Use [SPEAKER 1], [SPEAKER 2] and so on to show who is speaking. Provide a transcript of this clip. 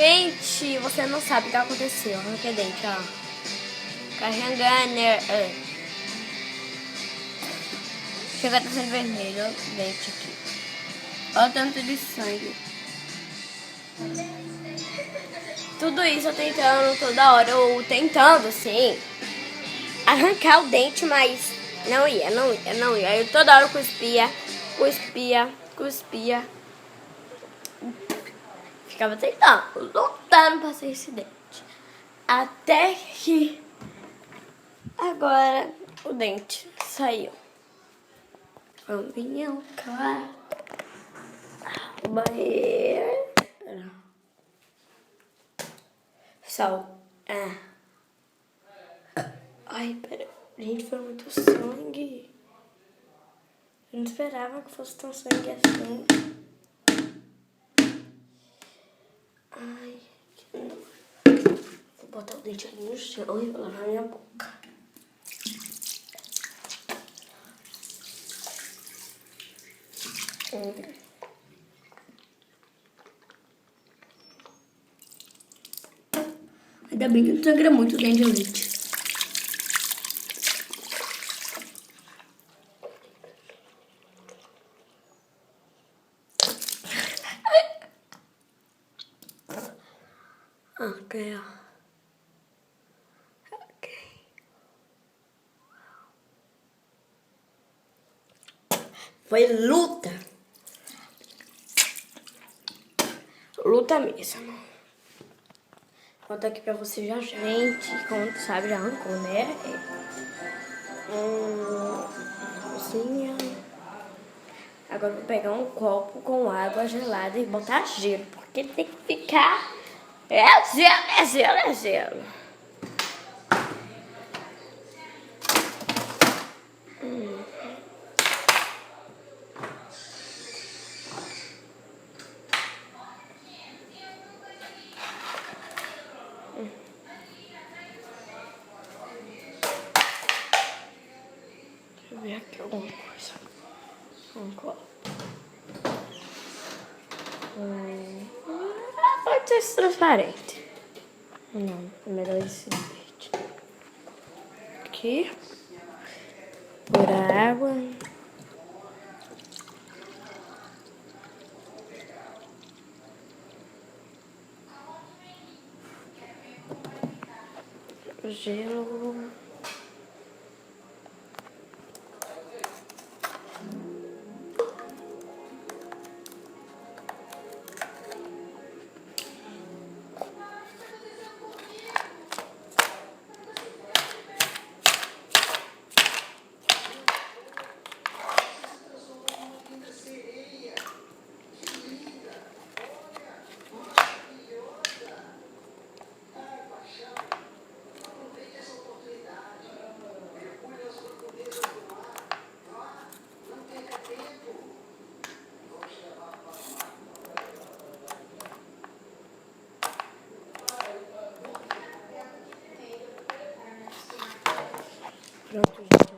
[SPEAKER 1] Gente, você não sabe o que aconteceu. Arranquei dente, ó. Carregando. Chega a ser vermelho o dente aqui. Olha o tanto de sangue. Tudo isso eu tentando toda hora. Eu tentando, assim, arrancar o dente, mas não ia. Aí eu toda hora cuspia. Ficava tentando, lutando pra sair esse dente. Até que agora o dente saiu. Vamos cá. O banheiro. Sal. Ai, pera. Gente, foi muito sangue. Eu não esperava que fosse tão sangue assim. Ai, que nojo. Vou botar o dente ali no chão e vou lavar minha boca. Ainda bem que não sangra muito o dente de leite. Ok, ó. Foi luta. Luta mesmo. Vou botar aqui pra vocês já, gente. Como tu sabe, já arrancou, né? Cozinha. Agora eu vou pegar um copo com água gelada e botar gelo. Porque tem que ficar... É gelo. Deixa eu ver aqui alguma coisa. Um copo. Pode ser transparente. Não, é melhor esse verde. Aqui. Por água. Gelo. Pronto, gente.